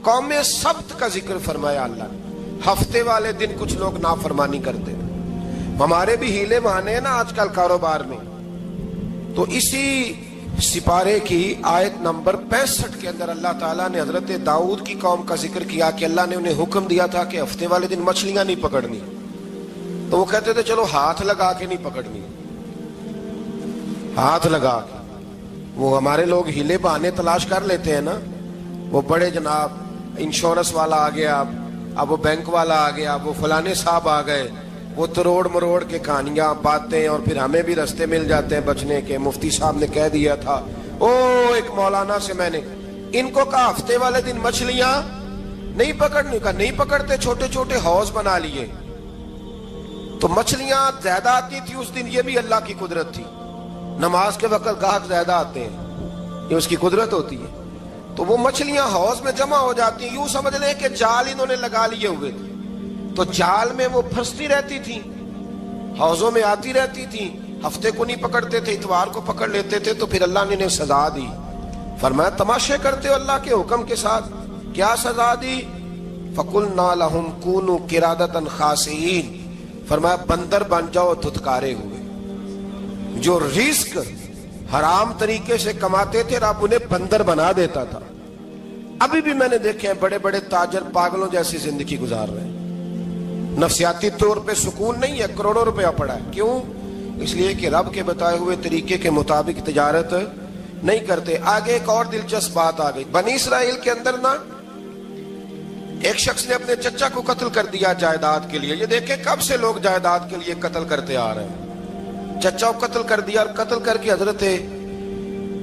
قوم سبت کا ذکر فرمایا اللہ نے. ہفتے والے دن کچھ لوگ نافرمانی کرتے ہیں. ہمارے بھی ہیلے بہانے ہیں نا آج کل کاروبار میں. تو اسی سپارے کی آیت نمبر 65 کے اندر اللہ تعالیٰ نے حضرت داؤد کی قوم کا ذکر کیا کہ اللہ نے انہیں حکم دیا تھا کہ ہفتے والے دن مچھلیاں نہیں پکڑنی. تو وہ کہتے تھے چلو ہاتھ لگا کے نہیں پکڑنی, ہاتھ لگا کے. وہ ہمارے لوگ ہیلے بہانے تلاش کر لیتے ہیں نا. وہ بڑے جناب انشورنس والا آ گیا, اب وہ بینک والا آ گیا, وہ فلانے صاحب آ گئے, وہ تروڑ مروڑ کے کہانیاں باتیں, اور پھر ہمیں بھی رستے مل جاتے ہیں بچنے کے. مفتی صاحب نے کہہ دیا تھا, ایک مولانا سے میں نے ان کو کہا ہفتے والے دن مچھلیاں نہیں پکڑنے کا. نہیں پکڑتے, چھوٹے چھوٹے حوض بنا لیے تو مچھلیاں زیادہ آتی تھی اس دن. یہ بھی اللہ کی قدرت تھی. نماز کے وقت گاہک زیادہ آتے ہیں, یہ اس کی قدرت ہوتی ہے. تو وہ مچھلیاں حوض میں جمع ہو جاتی ہیں. یوں سمجھ لیں کہ جال انہوں نے لگا لیے ہوئے تھے, تو جال میں وہ پھنستی رہتی تھی, حوضوں میں آتی رہتی تھی. ہفتے کو نہیں پکڑتے تھے, اتوار کو پکڑ لیتے تھے. تو پھر اللہ نے انہیں سزا دی. فرمایا تماشے کرتے ہو اللہ کے حکم کے ساتھ. کیا سزا دی؟ فَقُلْنَا لَهُمْ كُونُوا قِرَادَةً خَاسِئِينَ. فرمایا بندر بن جاؤ دھتکارے ہوئے. جو رزق حرام طریقے سے کماتے تھے رب انہیں بندر بنا دیتا تھا. ابھی بھی میں نے دیکھے ہیں بڑے بڑے تاجر پاگلوں جیسی زندگی گزار رہے ہیں. نفسیاتی طور پہ سکون نہیں ہے, کروڑوں روپیہ پڑا ہے. کیوں؟ اس لیے کہ رب کے بتائے ہوئے طریقے کے مطابق تجارت نہیں کرتے. آگے ایک اور دلچسپ بات آ گئی. بنی اسرائیل کے اندر نا ایک شخص نے اپنے چچا کو قتل کر دیا جائیداد کے لیے. یہ دیکھیں کب سے لوگ جائیداد کے لیے قتل کرتے آ رہے ہیں. چچا کو قتل کر دیا, اور قتل کر کے حضرت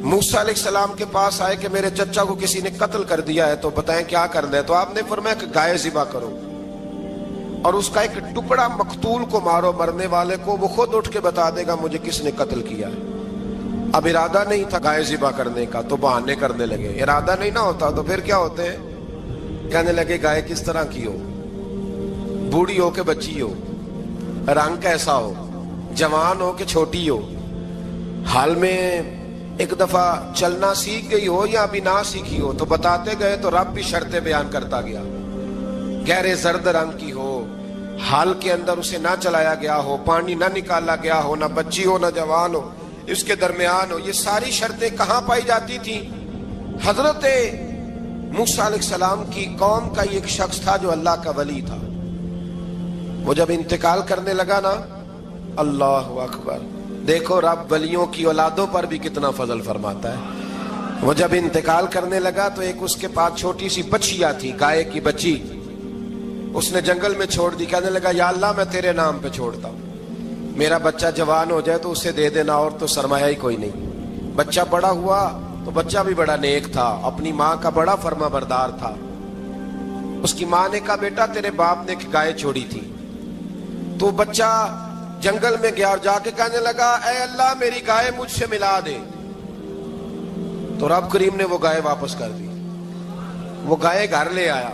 موسیٰ علیہ السلام کے پاس آئے کہ میرے چچا کو کسی نے قتل کر دیا ہے, تو بتائیں کیا کرنا ہے. تو آپ نے فرمایا کہ گائے ذبح کرو اور اس کا ایک ٹکڑا مقتول کو مارو, مرنے والے کو. وہ خود اٹھ کے بتا دے گا مجھے کس نے قتل کیا ہے. اب ارادہ نہیں تھا گائے ذبح کرنے کا, تو بہانے کرنے لگے. ارادہ نہیں نہ ہوتا تو پھر کیا ہوتے ہیں, کہنے لگے گائے کس طرح کی ہو, بوڑھی ہو کہ بچی ہو, رنگ کیسا ہو, جوان ہو کہ چھوٹی ہو, حال میں ایک دفعہ چلنا سیکھ گئی ہو یا ابھی نہ سیکھی ہو. تو بتاتے گئے تو رب بھی شرطیں بیان کرتا گیا. گہرے زرد رنگ کی ہو, حال کے اندر اسے نہ چلایا گیا ہو, پانی نہ نکالا گیا ہو, نہ بچی ہو نہ جوان ہو, اس کے درمیان ہو. یہ ساری شرطیں کہاں پائی جاتی تھی؟ حضرت موسیٰ علیہ السلام کی قوم کا ایک شخص تھا جو اللہ کا ولی تھا. وہ جب انتقال کرنے لگا نا, اللہ اکبر, دیکھو رب ولیوں کی اولادوں پر بھی کتنا فضل فرماتا ہے. وہ جب انتقال کرنے لگا تو ایک اس کے پاس چھوٹی سی بچیا تھی, گائے کی بچی. اس نے جنگل میں چھوڑ دی. کہنے لگا یا اللہ میں تیرے نام پہ چھوڑتا ہوں, میرا بچہ جوان ہو جائے تو اسے دے دینا, اور تو سرمایہ ہی کوئی نہیں. بچہ بڑا ہوا تو بچہ بھی بڑا نیک تھا, اپنی ماں کا بڑا فرما بردار تھا. اس کی ماں نے کہا بیٹا تیرے باپ نے ایک گائے چھوڑی تھی. تو بچہ جنگل میں گیا اور جا کے کہنے لگا اے اللہ میری گائے مجھ سے ملا دے. تو رب کریم نے وہ گائے واپس کر دی. وہ گائے گھر لے آیا.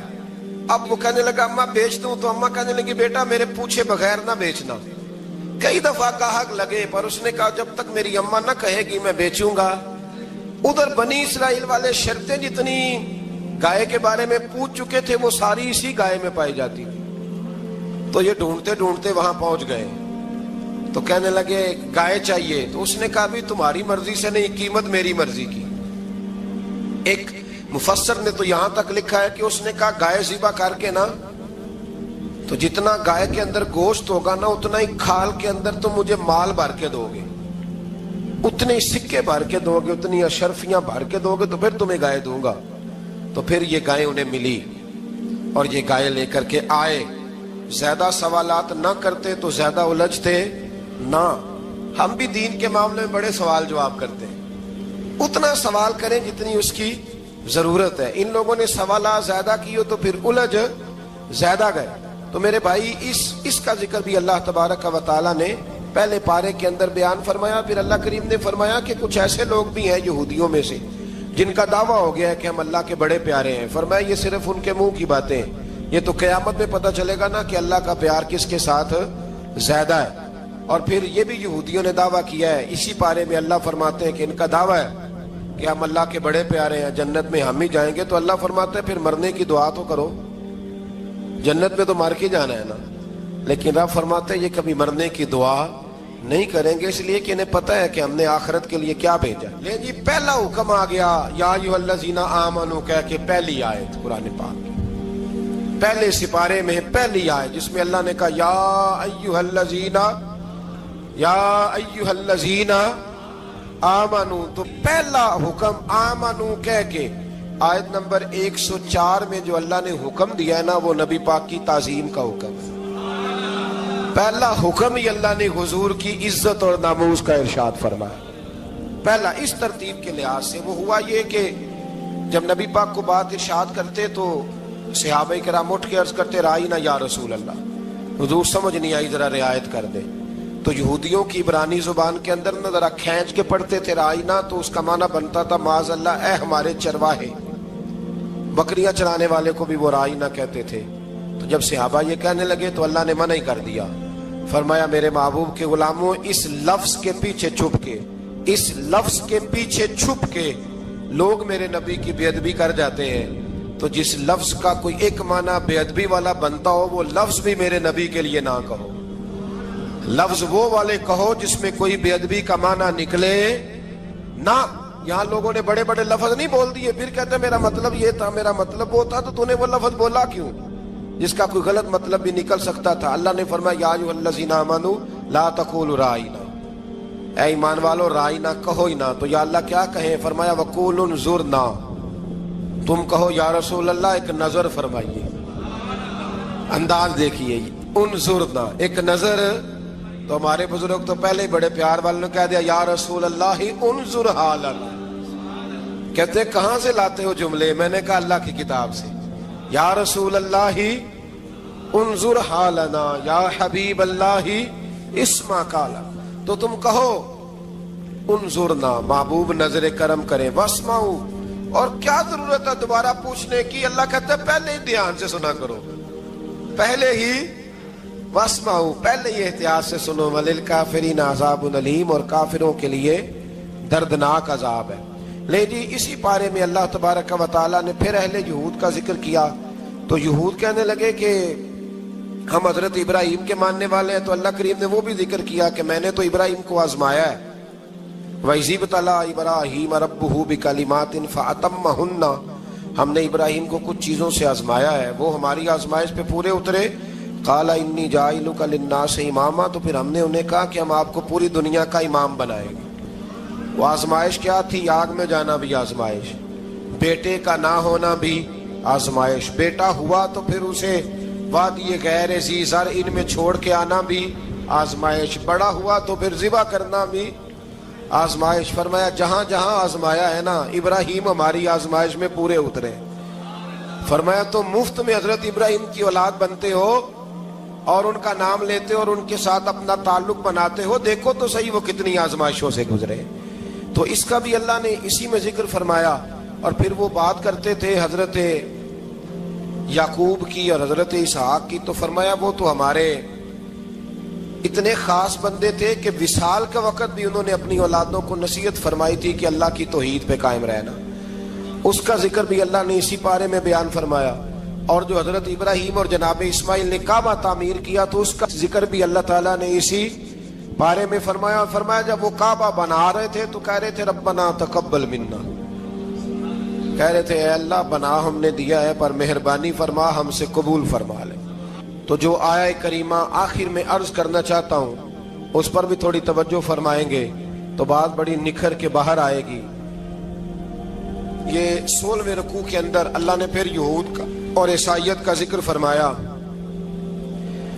اب وہ کہنے لگا اماں بیچ دوں, تو اماں کہنے لگی بیٹا میرے پوچھے بغیر نہ بیچنا. کئی دفعہ گاہک لگے پر اس نے کہا جب تک میری اماں نہ کہے گی میں بیچوں گا. ادھر بنی اسرائیل والے شرطیں جتنی گائے کے بارے میں پوچھ چکے تھے وہ ساری اسی گائے میں پائی جاتی تھی. تو یہ ڈھونڈتے ڈھونڈتے وہاں پہنچ گئے. تو کہنے لگے گائے چاہیے. تو اس نے کہا بھی تمہاری مرضی سے نہیں, قیمت میری مرضی کی. ایک مفسر نے تو یہاں تک لکھا ہے کہ اس نے کہا گائے ذبح کر کے نا, تو جتنا گائے کے اندر گوشت ہوگا نا اتنا ہی کھال کے اندر تو مجھے مال بھر کے دو گے, اتنے سکے بھر کے دو گے, اتنی اشرفیاں بھر کے دو گے, تو پھر تمہیں گائے دوں گا. تو پھر یہ گائے انہیں ملی اور یہ گائے لے کر کے آئے. زیادہ سوالات نہ کرتے تو زیادہ الجھتے نہ. ہم بھی دین کے معاملے میں بڑے سوال جواب کرتے ہیں. اتنا سوال کریں جتنی اس کی ضرورت ہے. ان لوگوں نے سوالات زیادہ کیے تو پھر الجھ زیادہ گئے. تو میرے بھائی اس کا ذکر بھی اللہ تبارک و تعالیٰ نے پہلے پارے کے اندر بیان فرمایا. پھر اللہ کریم نے فرمایا کہ کچھ ایسے لوگ بھی ہیں یہودیوں میں سے جن کا دعویٰ ہو گیا ہے کہ ہم اللہ کے بڑے پیارے ہیں. فرمایا یہ صرف ان کے منہ کی باتیں ہیں, یہ تو قیامت میں پتہ چلے گا نا کہ اللہ کا پیار کس کے ساتھ زیادہ ہے. اور پھر یہ بھی یہودیوں نے دعویٰ کیا ہے. اسی پارے میں اللہ فرماتے ہیں کہ ان کا دعویٰ ہے کہ ہم اللہ کے بڑے پیارے ہیں, جنت میں ہم ہی جائیں گے, تو اللہ فرماتا ہے پھر مرنے کی دعا تو کرو, جنت میں تو مر کے جانا ہے نا. لیکن رب فرماتے ہیں یہ کبھی مرنے کی دعا نہیں کریں گے, اس لیے کہ انہیں پتہ ہے کہ ہم نے آخرت کے لیے کیا بھیجا. لے جی پہلا حکم آ گیا یا ایھا الذین آمنوا کہہ کے, پہلی آیت قرآن پاک پہلے سپارے میں پہلی آیت جس میں اللہ نے کہا یا ایھا الذین آمنوا, تو پہلا حکم آمنوا کہہ کے آیت نمبر 104 میں جو اللہ نے حکم دیا ہے نا, وہ نبی پاک کی تعظیم کا حکم ہے. پہلا حکم ہی اللہ نے حضور کی عزت اور ناموس کا ارشاد فرمایا. پہلا اس ترتیب کے لحاظ سے وہ ہوا یہ کہ جب نبی پاک کو بات ارشاد کرتے تو صحابہ کرام اٹھ کے عرض کرتے رائینا یا رسول اللہ, حضور سمجھ نہیں آئی ذرا رعایت کر دے. تو یہودیوں کی عبرانی زبان کے اندر نہ ذرا کھینچ کے پڑھتے تھے رائینا, تو اس کا معنی بنتا تھا معاذ اللہ اے ہمارے چرواہے. بکریاں چرانے والے کو بھی وہ رائینا کہتے تھے. تو جب صحابہ یہ کہنے لگے تو اللہ نے منع ہی کر دیا, فرمایا میرے محبوب کے غلاموں اس لفظ کے پیچھے چھپ کے لوگ میرے نبی کی بے ادبی کر جاتے ہیں. تو جس لفظ کا کوئی ایک معنی بے ادبی والا بنتا ہو وہ لفظ بھی میرے نبی کے لیے نہ کہو. لفظ وہ والے کہو جس میں کوئی بے ادبی کا معنی نکلے نہ. یہاں لوگوں نے بڑے بڑے لفظ نہیں بول دیے, پھر کہتے ہیں میرا مطلب یہ تھا, میرا مطلب وہ تھا, تو تو نے وہ لفظ بولا کیوں جس کا کوئی غلط مطلب بھی نکل سکتا تھا. اللہ نے فرمایا یا ایھا الذین آمنوا لا تقولوا رائینا, اے ایمان والو رائینا کہو ہی نہ. تو یا اللہ کیا کہیں, فرمایا وقولوا انظرنا, تم کہو یا رسول اللہ ایک نظر فرمائیے. انداز دیکھیے, انظرنا ایک نظر. تو ہمارے بزرگ تو پہلے ہی بڑے پیار والوں نے کہہ دیا یا رسول اللہ انظر حالنا. کہتے کہاں سے لاتے ہو جملے؟ میں نے کہا اللہ کی کتاب سے. یا رسول اللہ انظر حالنا یا حبیب اللہ اسمع قالا, تو تم کہو انظرنا محبوب نظر کرم کرے, واسمعوا, اور کیا ضرورت ہے دوبارہ پوچھنے کی. اللہ کہتا ہے پہلے ہی دھیان سے سنا کرو, پہلے ہی واسمعوا, پہلے ہی احتیاط سے سنو. وللکافرین عذاب الیم, اور کافروں کے لیے دردناک عذاب ہے. لے جی اسی پارے میں اللہ تبارک و تعالیٰ نے پھر اہل یہود کا ذکر کیا. تو یہود کہنے لگے کہ ہم حضرت ابراہیم کے ماننے والے ہیں. تو اللہ کریم نے وہ بھی ذکر کیا کہ میں نے تو ابراہیم کو آزمایا ہے. وَإِذِ ابْتَلَىٰ إِبْرَاهِيمَ رَبُّهُ بِكَلِمَاتٍ فَأَتَمَّهُنَّ, ہم نے ابراہیم کو کچھ چیزوں سے آزمایا ہے, وہ ہماری آزمائش پہ پورے اترے. قَالَ إِنِّي جَاعِلُكَ لِلنَّاسِ إِمَامًا, تو پھر ہم نے انہیں کہا کہ ہم آپ کو پوری دنیا کا امام بنائیں گے. وہ آزمائش کیا تھی؟ آگ میں جانا بھی آزمائش, بیٹے کا نہ ہونا بھی آزمائش, بیٹا ہوا تو پھر اسے وادی غیر ذی زرع ان میں چھوڑ کے آنا بھی آزمائش, بڑا ہوا تو پھر ذبح کرنا بھی آزمائش. فرمایا جہاں جہاں آزمایا ہے نا, ابراہیم ہماری آزمائش میں پورے اترے. فرمایا تو مفت میں حضرت ابراہیم کی اولاد بنتے ہو اور ان کا نام لیتے ہو اور ان کے ساتھ اپنا تعلق بناتے ہو, دیکھو تو صحیح وہ کتنی آزمائشوں سے گزرے. تو اس کا بھی اللہ نے اسی میں ذکر فرمایا. اور پھر وہ بات کرتے تھے حضرت یعقوب کی اور حضرت اسحاق کی, تو فرمایا وہ تو ہمارے اتنے خاص بندے تھے کہ وصال کے وقت بھی انہوں نے اپنی اولادوں کو نصیحت فرمائی تھی کہ اللہ کی توحید پہ قائم رہنا. اس کا ذکر بھی اللہ نے اسی پارے میں بیان فرمایا. اور جو حضرت ابراہیم اور جناب اسماعیل نے کعبہ تعمیر کیا تو اس کا ذکر بھی اللہ تعالیٰ نے اسی بارے میں فرمایا. فرمایا جب وہ کعبہ بنا رہے تھے تو کہہ رہے تھے ربنا تقبل منا, کہہ رہے تھے اے اللہ بنا ہم نے دیا ہے پر مہربانی فرما ہم سے قبول فرما لے. تو جو آیہ کریمہ آخر میں عرض کرنا چاہتا ہوں اس پر بھی تھوڑی توجہ فرمائیں گے تو بات بڑی نکھر کے باہر آئے گی. یہ 16ویں رکوع کے اندر اللہ نے پھر یہود کا اور عیسائیت کا ذکر فرمایا.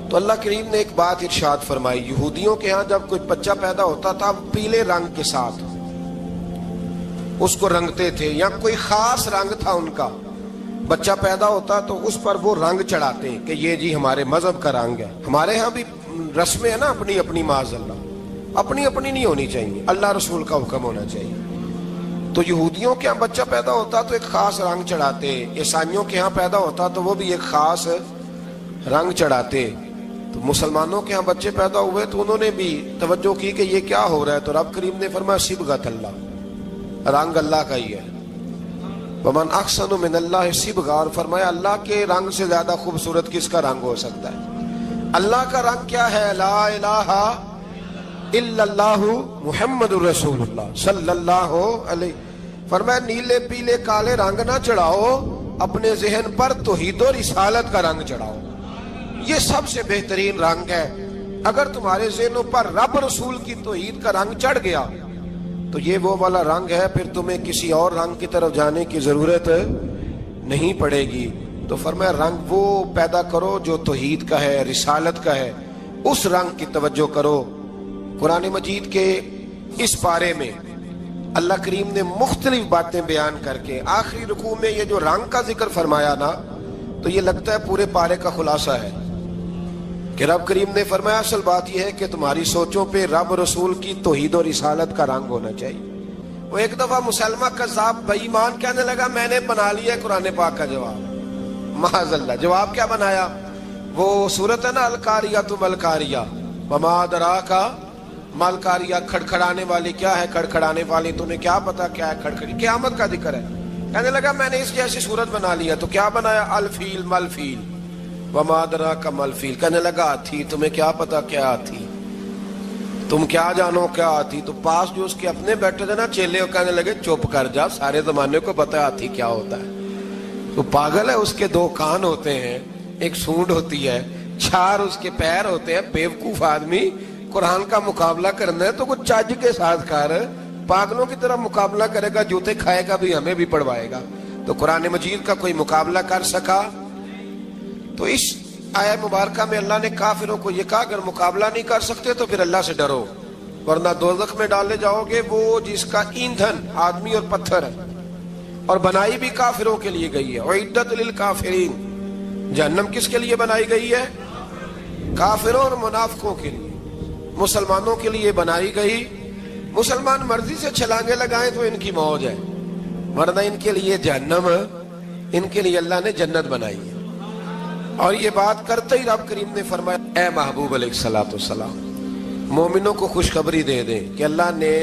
تو اللہ کریم نے ایک بات ارشاد فرمائی, یہودیوں کے ہاں جب کوئی بچہ پیدا ہوتا تھا پیلے رنگ کے ساتھ اس کو رنگتے تھے, یا کوئی خاص رنگ تھا ان کا, بچہ پیدا ہوتا تو اس پر وہ رنگ چڑھاتے کہ یہ جی ہمارے مذہب کا رنگ ہے. ہمارے ہاں بھی رسمیں ہیں نا اپنی اپنی, معاذ اللہ اپنی اپنی نہیں ہونی چاہیے, اللہ رسول کا حکم ہونا چاہیے. تو یہودیوں کے ہاں بچہ پیدا ہوتا تو ایک خاص رنگ چڑھاتے, عیسائیوں کے ہاں پیدا ہوتا تو وہ بھی ایک خاص رنگ چڑھاتے. تو مسلمانوں کے ہاں بچے پیدا ہوئے تو انہوں نے بھی توجہ کی کہ یہ کیا ہو رہا ہے, تو رب کریم نے فرمایا صبغۃ اللہ, رنگ اللہ کا ہی ہے. ومن احسن من اللہ صبغا، اور فرمایا اللہ کے رنگ سے زیادہ خوبصورت کس کا رنگ ہو سکتا ہے؟ اللہ کا رنگ کیا ہے؟ لا الہ الا اللہ محمد الرسول اللہ صلی اللہ علیہ. فرمایا نیلے پیلے کالے رنگ نہ چڑھاؤ، اپنے ذہن پر توحید و رسالت کا رنگ چڑھاؤ. یہ سب سے بہترین رنگ ہے. اگر تمہارے ذہنوں پر رب رسول کی توحید کا رنگ چڑھ گیا تو یہ وہ والا رنگ ہے، پھر تمہیں کسی اور رنگ کی طرف جانے کی ضرورت نہیں پڑے گی. تو فرمایا رنگ وہ پیدا کرو جو توحید کا ہے، رسالت کا ہے، اس رنگ کی توجہ کرو. قرآن مجید کے اس پارے میں اللہ کریم نے مختلف باتیں بیان کر کے آخری رکوع میں یہ جو رنگ کا ذکر فرمایا نا، تو یہ لگتا ہے پورے پارے کا خلاصہ ہے کہ رب کریم نے فرمایا اصل بات یہ ہے کہ تمہاری سوچوں پہ رب رسول کی توحید و رسالت کا رنگ ہونا چاہیے. وہ ایک دفعہ مسلمہ کذاب بے ایمان کہنے لگا میں نے بنا لیا ہے قرآن پاک کا جواب. معاذ اللہ. جواب کیا بنایا؟ وہ صورت ہے نا القاریہ ملقاریہ، وما ادراک ملقاریہ، کھڑکھڑانے والی کیا ہے؟ کھڑکھڑانے والی تمہیں کیا پتا کیا ہے؟ کھڑکھڑی قیامت کا ذکر ہے. کہنے لگا میں نے اس جیسی صورت بنا لیا. تو کیا بنایا؟ الفیل ملفیل، وما ادراک ملفیل. کہنے لگا ہاتھی، تمہیں کیا پتا کیا ہاتھی؟ تم کیا جانو کیا ہاتھی؟ تو پاس جو اس کے اپنے بیٹھے تھے نا چیلے، کہنے لگے چپ کر جا، سارے زمانے کو پتا ہے ہاتھی کیا ہوتا ہے. تو پاگل ہے، اس کے دو کان ہوتے ہیں، ایک سونڈ ہوتی ہے، چار اس کے پیر ہوتے ہیں. بیوقوف آدمی قرآن کا مقابلہ کرنا ہے تو کچھ چج کے ساتھ کر. پاگلوں کی طرح مقابلہ کرے گا، جوتے کھائے گا بھی، ہمیں بھی پڑھوائے گا. تو قرآن مجید کا کوئی مقابلہ کر سکا؟ تو اس آیہ مبارکہ میں اللہ نے کافروں کو یہ کہا اگر مقابلہ نہیں کر سکتے تو پھر اللہ سے ڈرو، ورنہ دوزخ میں ڈالے جاؤ گے، وہ جس کا ایندھن آدمی اور پتھر ہے، اور بنائی بھی کافروں کے لیے گئی ہے. اعدت للکافرین، جہنم کس کے لیے بنائی گئی ہے؟ کافروں اور منافقوں کے لیے. مسلمانوں کے لیے بنائی گئی. مسلمان مرضی سے چھلانگے لگائیں تو ان کی موج ہے، ورنہ ان کے لیے جہنم، ان کے لیے اللہ نے جنت بنائی ہے. اور یہ بات کرتے ہی رب کریم نے فرمایا اے محبوب علیہ الصلوۃ والسلام، مومنوں کو خوشخبری دے دیں کہ اللہ نے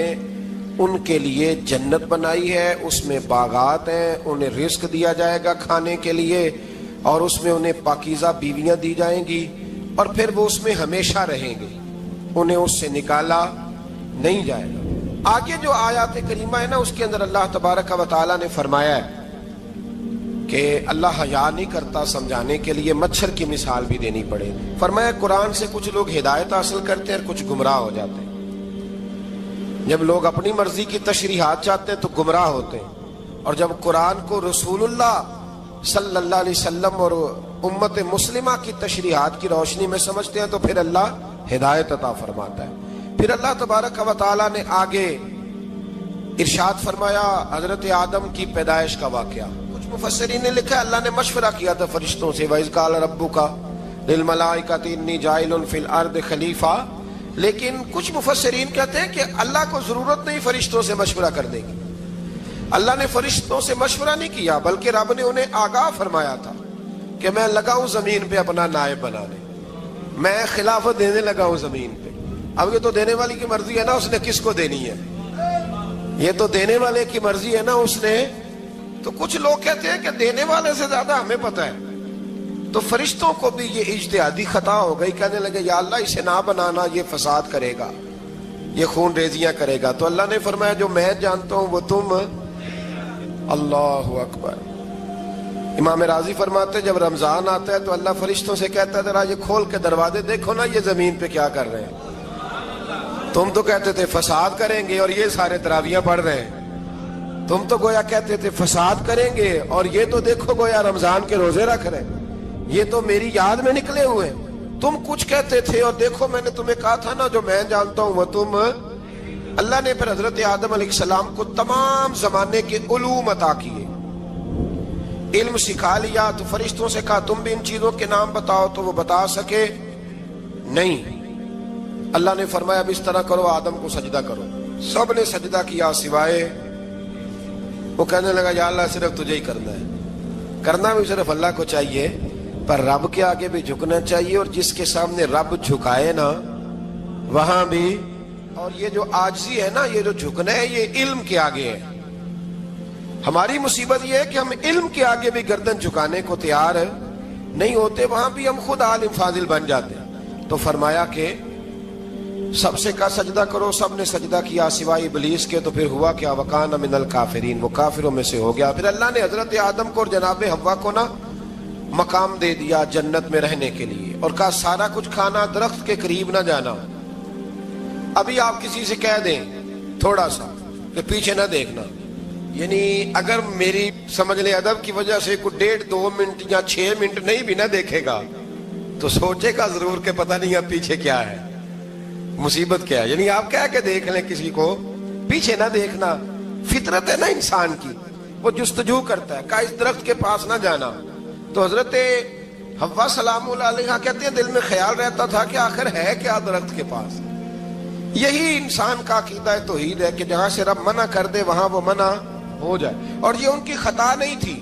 ان کے لیے جنت بنائی ہے، اس میں باغات ہیں، انہیں رزق دیا جائے گا کھانے کے لیے، اور اس میں انہیں پاکیزہ بیویاں دی جائیں گی، اور پھر وہ اس میں ہمیشہ رہیں گے، انہیں اس سے نکالا نہیں جائے گا. آگے جو آیات کریمہ ہے نا، اس کے اندر اللہ تبارک و تعالیٰ نے فرمایا ہے کہ اللہ حیا نہیں کرتا سمجھانے کے لیے مچھر کی مثال بھی دینی پڑے. فرمایا قرآن سے کچھ لوگ ہدایت حاصل کرتے ہیں اور کچھ گمراہ ہو جاتے ہیں. جب لوگ اپنی مرضی کی تشریحات چاہتے ہیں تو گمراہ ہوتے ہیں، اور جب قرآن کو رسول اللہ صلی اللہ علیہ وسلم اور امت مسلمہ کی تشریحات کی روشنی میں سمجھتے ہیں تو پھر اللہ ہدایت عطا فرماتا ہے. پھر اللہ تبارک و تعالیٰ نے آگے ارشاد فرمایا حضرت آدم کی پیدائش کا واقعہ. کچھ مفسرین نے لکھا اللہ نے مشورہ کیا تھا فرشتوں سے، وَإِذْ قَالَ رَبُّكَ لِلْمَلَائِكَةِ إِنِّي جَاعِلٌ فِي الْأَرْضِ خَلِيفَةً. لیکن کچھ مفسرین کہتے ہیں کہ اللہ کو ضرورت نہیں فرشتوں سے مشورہ کرنے کی. اللہ نے فرشتوں سے مشورہ نہیں کیا، بلکہ رب نے انہیں آگاہ فرمایا تھا کہ میں لگا ہوں زمین پہ اپنا نائب بنانے، میں خلافت دینے لگا ہوں زمین پہ. اب یہ تو دینے والی کی مرضی ہے نا اس نے کس کو دینی ہے، یہ تو دینے والے کی مرضی ہے نا اس نے. تو کچھ لوگ کہتے ہیں کہ دینے والے سے زیادہ ہمیں پتہ ہے. تو فرشتوں کو بھی یہ اجتہادی خطا ہو گئی، کہنے لگے یا اللہ اسے نہ بنانا، یہ فساد کرے گا، یہ خون ریزیاں کرے گا. تو اللہ نے فرمایا جو میں جانتا ہوں وہ تم. اللہ اکبر. امام راضی فرماتے جب رمضان آتا ہے تو اللہ فرشتوں سے کہتا ہے ذرا یہ کھول کے دروازے دیکھو نا یہ زمین پہ کیا کر رہے ہیں. تم تو کہتے تھے فساد کریں گے اور یہ سارے تراویحیں پڑھ رہے ہیں. تم تو گویا کہتے تھے فساد کریں گے اور یہ تو دیکھو گویا رمضان کے روزے رکھ رہے ہیں، یہ تو میری یاد میں نکلے ہوئے. تم کچھ کہتے تھے اور دیکھو میں نے تمہیں کہا تھا نا جو میں جانتا ہوں وہ تم. اللہ نے پھر حضرت آدم علیہ السلام کو تمام زمانے کے علوم عطا کیے، علم سکھا لیا. تو فرشتوں سے کہا تم بھی ان چیزوں کے نام بتاؤ، تو وہ بتا سکے نہیں. اللہ نے فرمایا اب اس طرح کرو آدم کو سجدہ کرو. سب نے سجدہ کیا سوائے وہ. کہنے لگا یا اللہ صرف تجھے ہی کرنا ہے. کرنا بھی صرف اللہ کو چاہیے، پر رب کے آگے بھی جھکنا چاہیے، اور جس کے سامنے رب جھکائے نا وہاں بھی. اور یہ جو عاجزی ہے نا، یہ جو جھکنا ہے یہ علم کے آگے ہے. ہماری مصیبت یہ ہے کہ ہم علم کے آگے بھی گردن جھکانے کو تیار نہیں ہوتے، وہاں بھی ہم خود عالم فاضل بن جاتے ہیں۔ تو فرمایا کہ سب سے کہا سجدہ کرو، سب نے سجدہ کیا سوائے ابلیس کے، تو پھر ہوا کیا؟ وَكَانَ مِنَ الْكَافِرِينَ، وہ کافروں میں سے ہو گیا۔ پھر اللہ نے حضرت آدم کو اور جناب حوا کو نا مقام دے دیا جنت میں رہنے کے لیے، اور کہا سارا کچھ کھانا، درخت کے قریب نہ جانا۔ ابھی آپ کسی سے کہہ دیں تھوڑا سا کہ پیچھے نہ دیکھنا، یعنی اگر میری سمجھ لیں ادب کی وجہ سے کوئی 1.5-2 منٹ یا 6 منٹ نہیں بھی نہ دیکھے گا تو سوچے گا ضرور کہ پتہ نہیں اب پیچھے کیا ہے، مصیبت کیا ہے۔ یعنی آپ کہہ کے دیکھ لیں کسی کو، پیچھے نہ دیکھنا، فطرت ہے نا انسان کی، وہ جستجو کرتا ہے، کہا اس درخت کے پاس نہ جانا۔ تو حضرت حوا سلام اللہ علیہ کہتے ہیں دل میں خیال رہتا تھا کہ آخر ہے کیا درخت کے پاس۔ یہی انسان کا عقیدہ توحید ہے کہ جہاں سے رب منع کر دے وہاں وہ منع ہو جائے، اور یہ ان کی خطا نہیں تھی،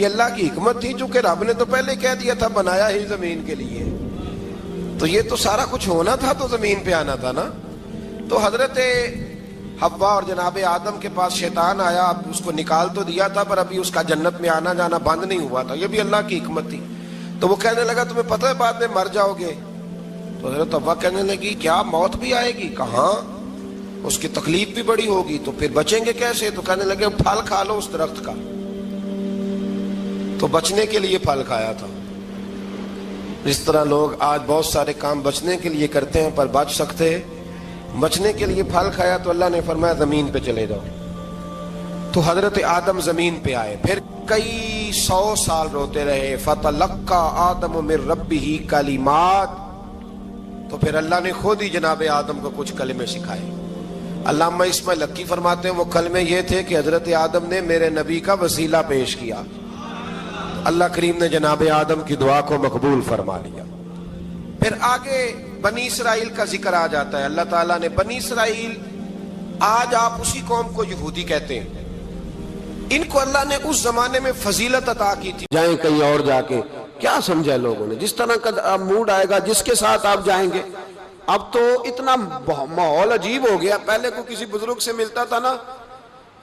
یہ اللہ کی حکمت تھی، چونکہ رب نے تو پہلے کہہ دیا تھا بنایا ہی زمین کے لیے، تو یہ تو سارا کچھ ہونا تھا تو زمین پہ آنا تھا نا۔ تو حضرت حوا اور جناب آدم کے پاس شیطان آیا، اب اس کو نکال تو دیا تھا پر ابھی اس کا جنت میں آنا جانا بند نہیں ہوا تھا، یہ بھی اللہ کی حکمت تھی۔ تو وہ کہنے لگا تمہیں پتہ ہے بعد میں مر جاؤ گے؟ تو حضرت حوا کہنے لگی کیا موت بھی آئے گی؟ کہاں، اس کی تکلیف بھی بڑی ہوگی، تو پھر بچیں گے کیسے؟ تو کہنے لگے پھل کھا لو اس درخت کا۔ تو بچنے کے لیے پھل کھایا تھا۔ اس طرح لوگ آج بہت سارے کام بچنے کے لیے کرتے ہیں پر بچ سکتے، بچنے کے لیے پھل کھایا تو اللہ نے فرمایا زمین پہ چلے جاؤ۔ تو حضرت آدم زمین پہ آئے، پھر کئی 100 سال روتے رہے۔ فَتَلَقَّى آدَمُ مِن رَبِّهِ کَلِمَاتٍ، تو پھر اللہ نے خود ہی جناب آدم کو کچھ کلمے سکھائے۔ علامہ اسماعیل حقی فرماتے ہیں وہ کلمے یہ تھے کہ حضرت آدم نے میرے نبی کا وسیلہ پیش کیا، اللہ کریم نے جناب آدم کی دعا کو مقبول فرما لیا۔ پھر آگے بنی اسرائیل کا ذکر آ جاتا ہے۔ اللہ تعالیٰ نے بنی اسرائیل، آج آپ اسی قوم کو یہودی کہتے ہیں، ان کو اللہ نے اس زمانے میں فضیلت عطا کی تھی۔ جائیں کہیں اور جا کے کیا سمجھا لوگوں نے، جس طرح کا موڈ آئے گا جس کے ساتھ آپ جائیں گے۔ اب تو اتنا ماحول عجیب ہو گیا، پہلے کو کسی بزرگ سے ملتا تھا نا،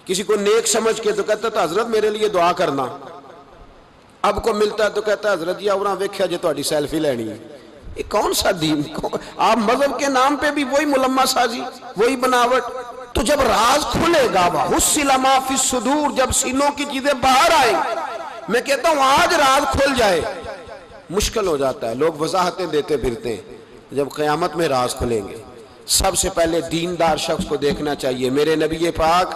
کسی کو نیک سمجھ کے تو کہتا تھا حضرت میرے لیے دعا کرنا، اب کو ملتا ہے تو کہتا ہے حضرت جی آوراں ویکھیا جے تہاڈی سیلفی لینی ہے۔ یہ کون سا دین؟ آپ مذہب کے نام پہ بھی وہی ملمہ سازی، وہی بناوٹ۔ تو جب راز کھلے گا، وَحُصِّلَ مَا فِي الصُّدُورِ، جب سینوں کی چیزیں باہر آئیں، میں کہتا ہوں آج راز کھل جائے مشکل ہو جاتا ہے، لوگ وضاحتیں دیتے پھرتے ہیں۔ جب قیامت میں راز کھلیں گے، سب سے پہلے دیندار شخص کو دیکھنا چاہیے۔ میرے نبی پاک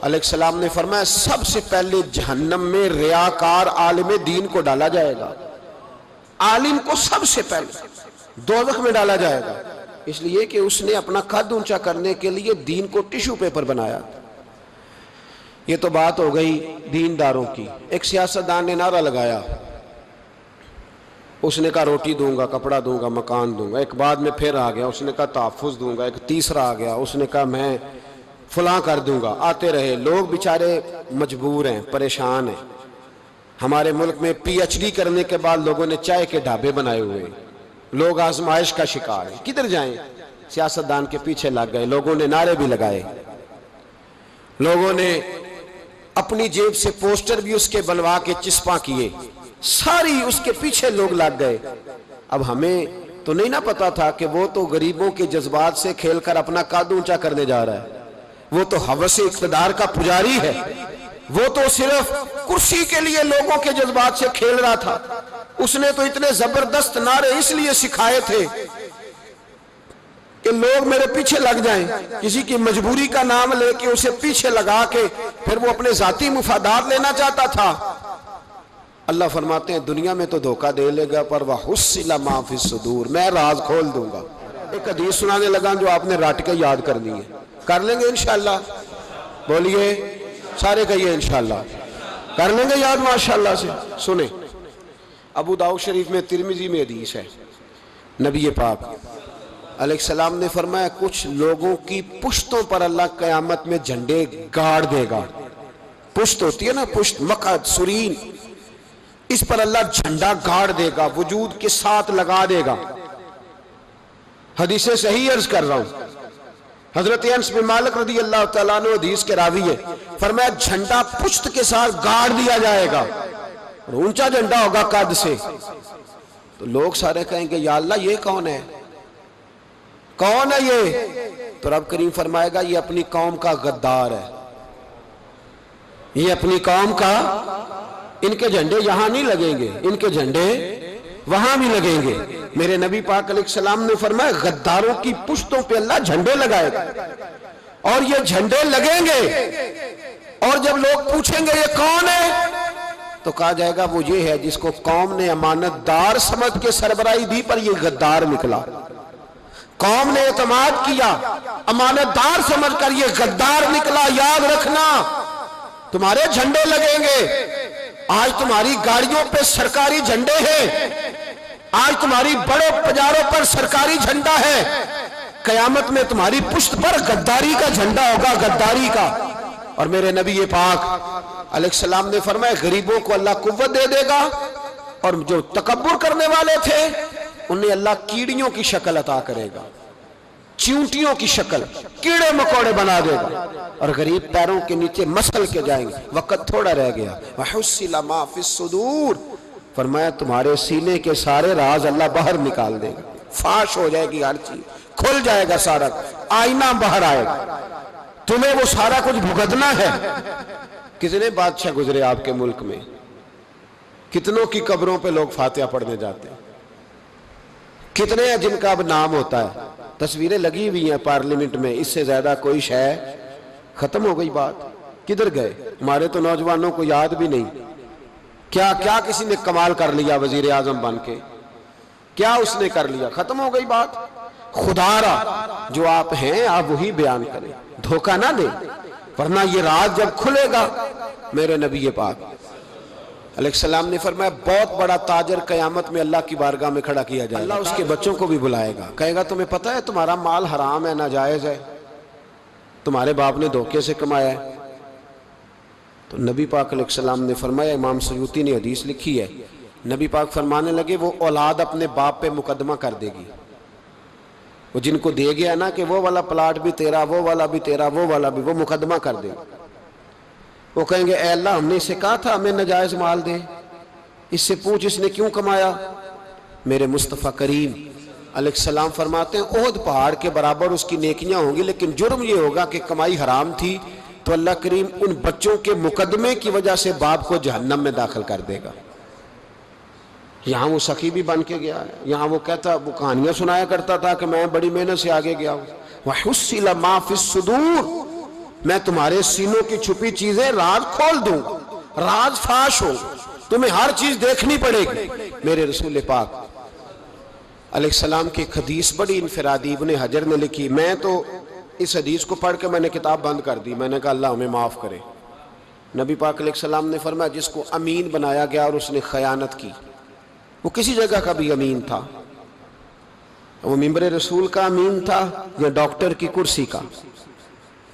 علیہ السلام نے فرمایا سب سے پہلے جہنم میں ریاکار عالم دین کو ڈالا جائے گا، عالم کو سب سے پہلے دوزخ میں ڈالا جائے گا، اس لیے کہ اس نے اپنا قد اونچا کرنے کے لیے دین کو ٹیشو پیپر بنایا۔ یہ تو بات ہو گئی دینداروں کی۔ ایک سیاستدان نے نعرہ لگایا، اس نے کہا روٹی دوں گا، کپڑا دوں گا، مکان دوں گا۔ ایک بعد میں پھر آ گیا، اس نے کہا تحفظ دوں گا۔ ایک تیسرا آ گیا، اس نے کہا میں فلاں کر دوں گا۔ آتے رہے لوگ، بیچارے مجبور ہیں، پریشان ہیں۔ ہمارے ملک میں پی ایچ ڈی کرنے کے بعد لوگوں نے چائے کے ڈھابے بنائے ہوئے ہیں، لوگ آزمائش کا شکار ہیں، کدھر جائیں؟ سیاستدان کے پیچھے لگ گئے، لوگوں نے نعرے بھی لگائے، لوگوں نے اپنی جیب سے پوسٹر بھی اس کے بنوا کے چسپاں کیے، ساری اس کے پیچھے لوگ لگ گئے۔ اب ہمیں تو نہیں نہ پتا تھا کہ وہ تو غریبوں کے جذبات سے کھیل کر اپنا قد اونچا کرنے جا رہا ہے، وہ تو ہوس اقتدار کا پجاری ہے، وہ تو صرف کرسی کے لیے لوگوں کے جذبات سے کھیل رہا تھا۔ اس نے تو اتنے زبردست نعرے اس لیے سکھائے تھے کہ لوگ میرے پیچھے لگ جائیں، کسی کی مجبوری کا نام لے کے اسے پیچھے لگا کے پھر وہ اپنے ذاتی مفادات لینا چاہتا تھا۔ اللہ فرماتے ہیں دنیا میں تو دھوکہ دے لے گا پر وَحُصِّلَ مَا فِي الصُّدُورِ، میں راز کھول دوں گا۔ ایک حدیث سنانے لگا جو آپ نے رٹ کے یاد کرنی ہے، کر لیں گے انشاءاللہ؟ بولیے سارے کہیے انشاءاللہ کر لیں گے یاد ماشاءاللہ سے۔ سنیں، ابو داؤد شریف میں، ترمذی میں حدیث ہے، نبی پاک علیہ السلام نے فرمایا کچھ لوگوں کی پشتوں پر اللہ قیامت میں جھنڈے گاڑ دے گا۔ پشت ہوتی ہے نا، پشت، مقعد، سرین، اس پر اللہ جھنڈا گاڑ دے گا، وجود کے ساتھ لگا دے گا۔ حدیث صحیح عرض کر رہا ہوں، حضرت انس بن مالک رضی اللہ تعالیٰ عنہ حدیث کے راوی ہے، فرمایا جھنڈا پشت کے ساتھ گاڑ دیا جائے گا اور اونچا جھنڈا ہوگا قد سے. تو لوگ سارے کہیں گے یا اللہ یہ کون ہے، کون ہے یہ؟ تو رب کریم فرمائے گا یہ اپنی قوم کا غدار ہے، یہ اپنی قوم کا، ان کے جھنڈے یہاں نہیں لگیں گے، ان کے جھنڈے وہاں بھی لگیں گے. میرے نبی پاک علیہ السلام نے فرمایا غداروں کی پشتوں پہ اللہ جھنڈے لگائے گا اور یہ جھنڈے لگیں گے، اور جب لوگ پوچھیں گے یہ کون ہے تو کہا جائے گا وہ یہ ہے جس کو قوم نے امانت دار سمجھ کے سربراہی دی پر یہ غدار نکلا. قوم نے اعتماد کیا، امانت دار سمجھ کر یہ غدار نکلا. یاد رکھنا تمہارے جھنڈے لگیں گے. آج تمہاری گاڑیوں پہ سرکاری جھنڈے ہیں، آج تمہاری بڑے بازاروں پر سرکاری جھنڈا ہے، قیامت میں تمہاری پشت پر غداری کا جھنڈا ہوگا، غداری کا. اور میرے نبی پاک علیہ السلام نے فرمایا غریبوں کو اللہ قوت دے دے گا، اور جو تکبر کرنے والے تھے انہیں اللہ کیڑیوں کی شکل عطا کرے گا، چیونٹیوں کی شکل، کیڑے مکوڑے بنا دے گا، اور غریب پیروں کے نیچے مسل کے جائیں گے. وقت تھوڑا رہ گیا. وَحُصِّلَ مَا فِي الصُّدُورِ، فرمایا تمہارے سینے کے سارے راز اللہ باہر نکال دے گا، فاش ہو جائے گی ہر چیز، کھل جائے گا سارا، آئینہ باہر آئے گا، تمہیں وہ سارا کچھ بھگتنا ہے. کتنے بادشاہ گزرے آپ کے ملک میں، کتنوں کی قبروں پہ لوگ فاتحہ پڑھنے جاتے ہیں، کتنے ہیں جن کا اب نام ہوتا ہے، تصویریں لگی ہوئی ہیں پارلیمنٹ میں. اس سے زیادہ کوئی شے ختم ہو گئی بات. کدھر گئے ہمارے تو نوجوانوں کو یاد بھی نہیں. کیا کیا کسی نے کمال کر لیا وزیر اعظم بن کے، کیا اس نے کر لیا؟ ختم ہو گئی بات. خدا را جو آپ ہیں آپ وہی بیان کریں، دھوکہ نہ دیں، ورنہ یہ راز جب کھلے گا. میرے نبی پاک علیہ السلام نے فرمایا بہت بڑا تاجر قیامت میں اللہ کی بارگاہ میں کھڑا کیا جائے گا. اللہ اس کے بچوں کو بھی بلائے گا، کہے گا تمہیں پتہ ہے تمہارا مال حرام ہے، ناجائز ہے، تمہارے باپ نے دھوکے سے کمایا ہے. تو نبی پاک علیہ السلام نے فرمایا، امام سیوطی نے حدیث لکھی ہے، نبی پاک فرمانے لگے وہ اولاد اپنے باپ پہ مقدمہ کر دے گی. وہ جن کو دے گیا نا کہ وہ والا پلاٹ بھی تیرا، وہ والا بھی تیرا، وہ والا بھی، وہ مقدمہ کر دے گا. وہ کہیں گے اے اللہ ہم نے اسے کہا تھا ہمیں ناجائز مال دے، اس سے پوچھ اس نے کیوں کمایا. میرے مصطفیٰ کریم علیہ السلام فرماتے ہیں احد پہاڑ کے برابر اس کی نیکیاں ہوں گی، لیکن جرم یہ ہوگا کہ کمائی حرام تھی، تو اللہ کریم ان بچوں کے مقدمے کی وجہ سے باپ کو جہنم میں داخل کر دے گا. یہاں وہ سخی بھی بن کے گیا ہے، یہاں وہ کہتا، وہ کہانیاں سنایا کرتا تھا کہ میں بڑی محنت سے آگے گیا ہوں. وَحُصِّلَ مَا فِي الصُّدُورِ، میں تمہارے سینوں کی چھپی چیزیں راز کھول دوں، راز فاش ہو، تمہیں ہر چیز دیکھنی پڑے گی. میرے رسول پاک علیہ السلام کی ایک حدیث بڑی انفرادی ابن حجر نے لکھی. میں تو اس حدیث کو پڑھ کے میں نے کتاب بند کر دی. میں نے کہا اللہ ہمیں معاف کرے. نبی پاک علیہ السلام نے فرمایا جس کو امین بنایا گیا اور اس نے خیانت کی، وہ کسی جگہ کا بھی امین تھا، وہ ممبر رسول کا امین تھا یا ڈاکٹر کی کرسی کا،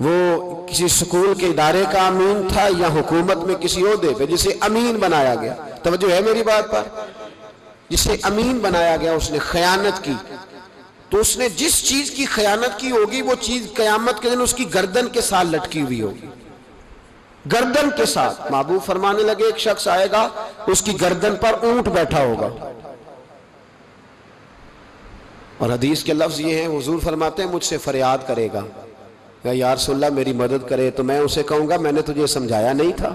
وہ کسی سکول کے ادارے کا امین تھا یا حکومت میں کسی عہدے پہ، جسے امین بنایا گیا. توجہ ہے میری بات پر؟ جسے امین بنایا گیا اس نے خیانت کی، تو اس نے جس چیز کی خیانت کی ہوگی وہ چیز قیامت کے دن اس کی گردن کے ساتھ لٹکی ہوئی ہوگی، گردن کے ساتھ. محبوب فرمانے لگے ایک شخص آئے گا اس کی گردن پر اونٹ بیٹھا ہوگا، اور حدیث کے لفظ یہ ہیں، حضور فرماتے ہیں مجھ سے فریاد کرے گا یا رسول اللہ میری مدد کرے، تو میں اسے کہوں گا میں نے تجھے سمجھایا نہیں تھا،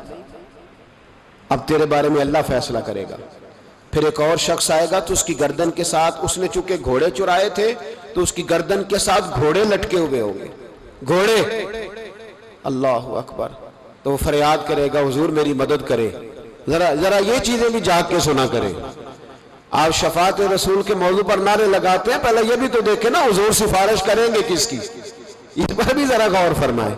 اب تیرے بارے میں اللہ فیصلہ کرے گا. پھر ایک اور شخص آئے گا تو اس کی گردن کے ساتھ، اس نے چونکہ گھوڑے چرائے تھے تو اس کی گردن کے ساتھ گھوڑے لٹکے ہوئے ہوں گے، گھوڑے. اللہ اکبر. تو وہ فریاد کرے گا حضور میری مدد کرے. ذرا یہ چیزیں بھی جاگ کے سنا کرے. آپ شفاعت رسول کے موضوع پر نعرے لگاتے ہیں، پہلے یہ بھی تو دیکھیں نا حضور سفارش کریں گے کس کی، اس پر بھی ذرا غور فرمائے.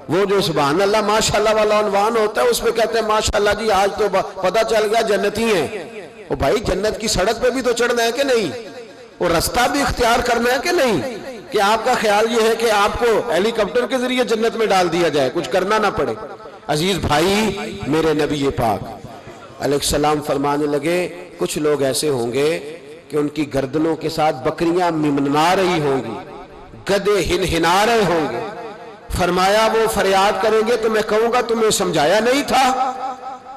وہ جو سبحان اللہ ماشاءاللہ والا عنوان ہوتا ہے اس پہ کہتے ہیں ماشاءاللہ جی آج تو پتہ چل گیا جنتی ہیں. وہ بھائی جنت کی سڑک پہ بھی تو چڑھنا ہے کہ نہیں، وہ رستہ بھی اختیار کرنا ہے کہ نہیں، کہ آپ کا خیال یہ ہے کہ آپ کو ہیلی کاپٹر کے ذریعے جنت میں ڈال دیا جائے، کچھ کرنا نہ پڑے. عزیز بھائی میرے نبی پاک علیہ السلام فرمانے لگے کچھ لوگ ایسے ہوں گے کہ ان کی گردنوں کے ساتھ بکریاں ممنا رہی ہوں گی، گدھے ہنہنا رہے ہوں گے. فرمایا وہ فریاد کریں گے تو میں کہوں گا تمہیں سمجھایا نہیں تھا.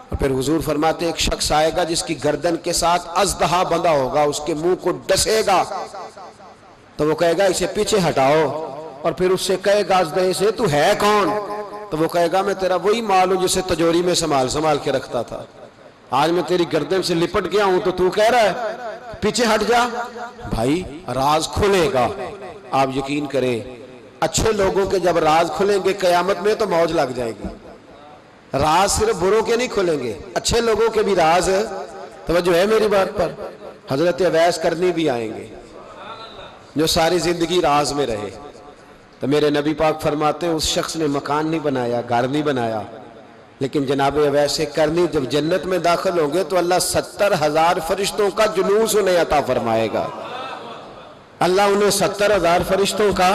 اور پھر حضور فرماتے ایک شخص آئے گا جس کی گردن کے ساتھ اژدہا بندھا ہوگا, اس کے منہ کو ڈسے گا تو وہ کہے گا اسے پیچھے ہٹاؤ, اور پھر اس سے کہے گا اژدہے سے تو ہے کون؟ تو وہ کہے گا میں تیرا وہی مال ہوں جسے تجوری میں سنبھال کے رکھتا تھا, آج میں تیری گردن سے لپٹ گیا ہوں تو کہہ رہا ہے پیچھے ہٹ جا. بھائی راز کھلے گا, آپ یقین کریں اچھے لوگوں کے جب راز کھلیں گے قیامت میں تو موج لگ جائے گی. راز صرف بروں کے نہیں کھلیں گے, اچھے لوگوں کے بھی راز. توجہ ہے میری بات پر؟ حضرت اویس کرنی بھی آئیں گے جو ساری زندگی راز میں رہے. تو میرے نبی پاک فرماتے ہیں اس شخص نے مکان نہیں بنایا, گھر نہیں بنایا, لیکن جناب اویس کرنی جب جنت میں داخل ہوں گے تو اللہ 70,000 فرشتوں کا جلوس انہیں عطا فرمائے گا. اللہ انہیں 70,000 فرشتوں کا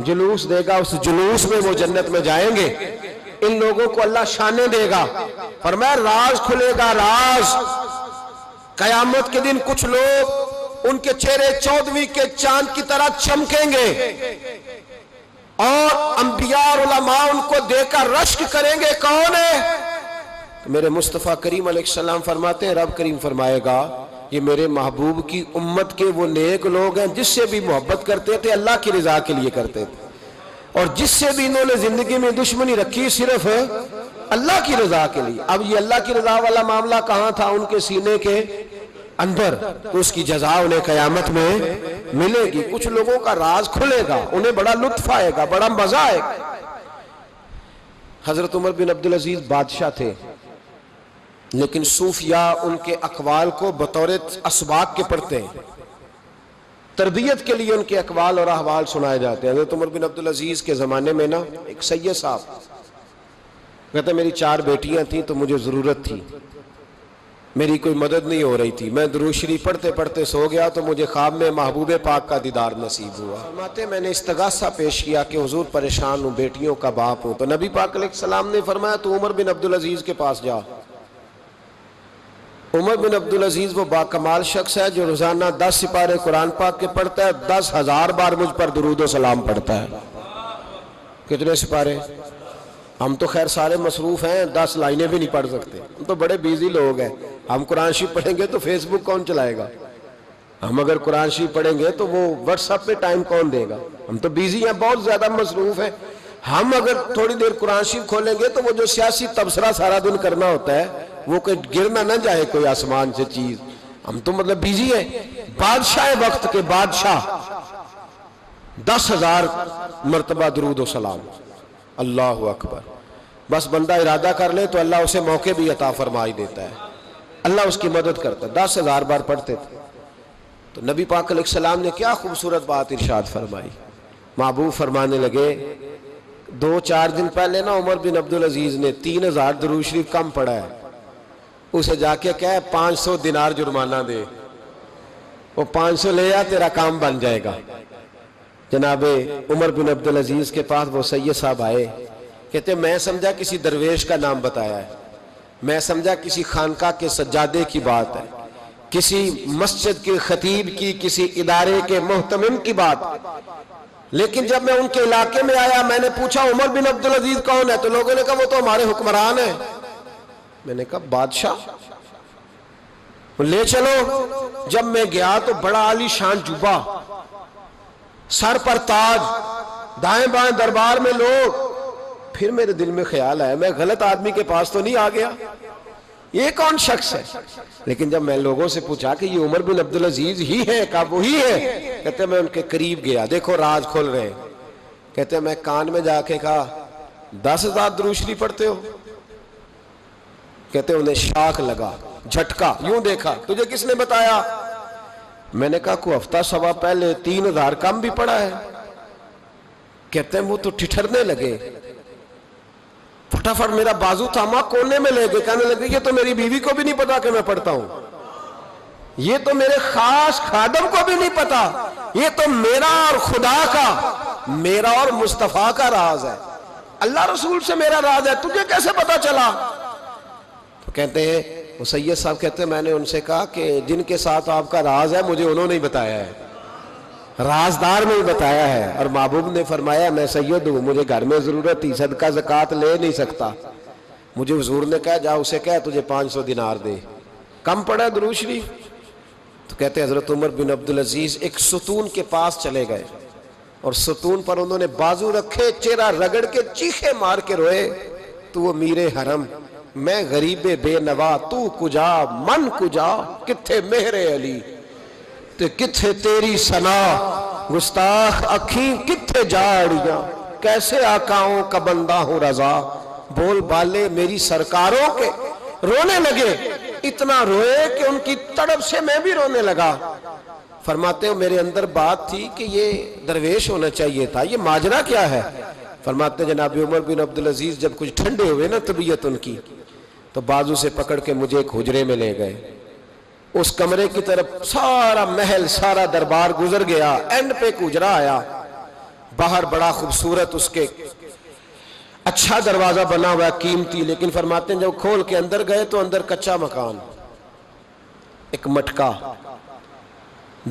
جلوس دے گا. اس جلوس میں وہ جنت میں جائیں گے. ان لوگوں کو اللہ شانیں دے گا. فرمایا راز کھلے گا, راز. قیامت کے دن کچھ لوگ ان کے چہرے 14ویں کے چاند کی طرح چمکیں گے, اور انبیاء اور علماء ان کو دیکھ کر رشک کریں گے کون ہے؟ تو میرے مصطفیٰ کریم علیہ السلام فرماتے ہیں رب کریم فرمائے گا یہ میرے محبوب کی امت کے وہ نیک لوگ ہیں جس سے بھی محبت کرتے تھے اللہ کی رضا کے لیے کرتے تھے, اور جس سے بھی انہوں نے زندگی میں دشمنی رکھی صرف اللہ کی رضا کے لیے. اب یہ اللہ کی رضا والا معاملہ کہاں تھا ان کے سینے کے اندر, تو اس کی جزا انہیں قیامت میں ملے گی. کچھ لوگوں کا راز کھلے گا, انہیں بڑا لطف آئے گا, بڑا مزہ آئے گا. حضرت عمر بن عبدالعزیز بادشاہ تھے, لیکن صوفیاء ان کے اقوال کو بطور اسباق کے پڑھتے ہیں, تربیت کے لیے ان کے اقوال اور احوال سنائے جاتے ہیں. حضرت عمر بن عبدالعزیز کے زمانے میں نا ایک سید صاحب کہتے ہیں میری 4 بیٹیاں تھیں تو مجھے ضرورت تھی, میری کوئی مدد نہیں ہو رہی تھی, میں درود شریف پڑھتے پڑھتے سو گیا تو مجھے خواب میں محبوب پاک کا دیدار نصیب ہوا. فرماتے میں نے استغاثہ پیش کیا کہ حضور پریشان ہوں, بیٹیوں کا باپ ہوں. تو نبی پاک علیہ السلام نے فرمایا تو عمر بن عبدالعزیز کے پاس جا. عمر بن عبدالعزیز وہ باکمال شخص ہے جو روزانہ 10 سپارے قرآن پاک کے پڑھتا ہے, 10,000 بار مجھ پر درود و سلام پڑھتا ہے. کتنے سپارے؟ ہم تو خیر سارے مصروف ہیں, 10 لائنیں بھی نہیں پڑھ سکتے, ہم تو بڑے بیزی لوگ ہیں. ہم قرآن شریف پڑھیں گے تو فیس بک کون چلائے گا؟ ہم اگر قرآن شریف پڑھیں گے تو وہ واٹس ایپ پہ ٹائم کون دے گا؟ ہم تو بیزی ہیں, بہت زیادہ مصروف ہیں. ہم اگر تھوڑی دیر قرآن شریف کھولیں گے تو وہ جو سیاسی تبصرہ سارا دن کرنا ہوتا ہے وہ کوئی گرنا نہ جائے کوئی آسمان سے چیز. ہم تو مطلب بیزی ہیں. بادشاہ وقت کے بادشاہ 10,000 مرتبہ درود و سلام. اللہ اکبر. بس بندہ ارادہ کر لے تو اللہ اسے موقع بھی عطا فرمائی دیتا ہے, اللہ اس کی مدد کرتا ہے. 10,000 بار پڑھتے تھے. تو نبی پاک علیہ السلام نے کیا خوبصورت بات ارشاد فرمائی. محبوب فرمانے لگے 2-4 دن پہلے نا عمر بن عبدالعزیز نے 3,000 درود شریف کم پڑھا ہے, اسے جا کے کہے 500 دینار جرمانہ دے, وہ 500 لے آ تیرا کام بن جائے گا. جناب عمر بن عبدالعزیز کے پاس وہ سید صاحب آئے, کہتے میں سمجھا کسی درویش کا نام بتایا ہے, میں سمجھا کسی خانقاہ کے سجادے کی بات ہے, کسی مسجد کے خطیب کی, کسی ادارے کے محتمم کی بات. لیکن جب میں ان کے علاقے میں آیا میں نے پوچھا عمر بن عبدالعزیز کون ہے, تو لوگوں نے کہا وہ تو ہمارے حکمران ہیں. میں نے کہا بادشاہ لے چلو. جب میں گیا تو بڑا عالی شان جوبہ, سر پر تاج, دائیں بائیں دربار میں لوگ. پھر میرے دل میں خیال آیا میں غلط آدمی کے پاس تو نہیں آ گیا, یہ کون شخص ہے؟ لیکن جب میں لوگوں سے پوچھا کہ یہ عمر بن عبدالعزیز ہی ہے, کہا وہی ہے. کہتے میں ان کے قریب گیا, دیکھو راز کھل رہے. کہتے میں کان میں جا کے کہا 10,000 درود شریف پڑھتے ہو؟ کہتے انہیں شاک لگا, جھٹکا, یوں دیکھا تجھے کس نے بتایا؟ میں نے کہا کوئی ہفتہ سوا پہلے 3,000 کم بھی پڑھا ہے. کہتے ہیں وہ تو ٹھٹھرنے لگے, فٹافٹ میرا بازو تھاما, کونے میں لے گئے, کہنے لگے یہ تو میری بیوی کو بھی نہیں پتا کہ میں پڑھتا ہوں, یہ تو میرے خاص خادم کو بھی نہیں پتا, یہ تو میرا اور خدا کا, میرا اور مصطفیٰ کا راز ہے, اللہ رسول سے میرا راز ہے, تجھے کیسے پتا چلا؟ تو کہتے ہیں وہ سید صاحب کہتے ہیں میں نے ان سے کہا کہ جن کے ساتھ آپ کا راز ہے مجھے انہوں نے بتایا ہے. رازدار میں ہی بتایا ہے. اور محبوب نے فرمایا میں سید ہوں, مجھے گھر میں ضرورت تھی, صدقہ زکوٰۃ لے نہیں سکتا. مجھے حضور نے کہا جا اسے کہہ تجھے 500 دینار دے. کم پڑا درود شریف. تو کہتے ہیں حضرت عمر بن عبدالعزیز ایک ستون کے پاس چلے گئے اور ستون پر انہوں نے بازو رکھے, چہرہ رگڑ کے چیخے مار کے روئے, تو وہ میرے حرم, میں غریب بے نوا, تو کجا من کجا, کتھے مہر علی تے کتھے تیری ثنا, گستاخ اکھیں کتھے جاڑیاں, کیسے آقاؤں کا بندہ ہوں رضا, بول بالے میری سرکاروں کے. رونے لگے, اتنا روئے کہ ان کی تڑپ سے میں بھی رونے لگا. فرماتے ہیں میرے اندر بات تھی کہ یہ درویش ہونا چاہیے تھا, یہ ماجرا کیا ہے؟ فرماتے ہیں جناب عمر بن عبدالعزیز جب کچھ ٹھنڈے ہوئے نا طبیعت ان کی, تو بازو سے پکڑ کے مجھے ایک حجرے میں لے گئے. اس کمرے کی طرف سارا محل سارا دربار گزر گیا, اینڈ پہ ایک حجرہ آیا, باہر بڑا خوبصورت اس کے اچھا دروازہ بنا ہوا ہے, قیمتی. لیکن فرماتے ہیں جب کھول کے اندر گئے تو اندر کچا مکان, ایک مٹکا,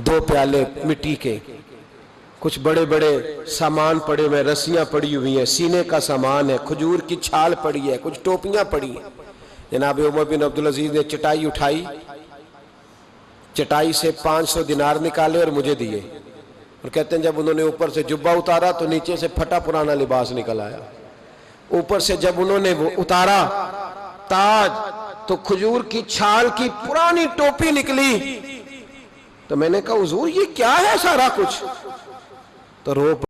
2 پیالے مٹی کے, کچھ بڑے بڑے سامان پڑے ہوئے, رسیاں پڑی ہوئی ہیں, سینے کا سامان ہے, کھجور کی چھال پڑی ہے, کچھ ٹوپیاں پڑی ہیں. جناب عمر بن عبدالعزیز نے چٹائی اٹھائی, چٹائی سے 500 دینار نکالے اور مجھے دیے. اور کہتے ہیں جب انہوں نے اوپر سے جبہ اتارا تو نیچے سے پھٹا پرانا لباس نکل آیا. اوپر سے جب انہوں نے وہ اتارا تاج, تو کھجور کی چھال کی پرانی ٹوپی نکلی. تو میں نے کہا حضور یہ کیا ہے سارا کچھ؟ تو رو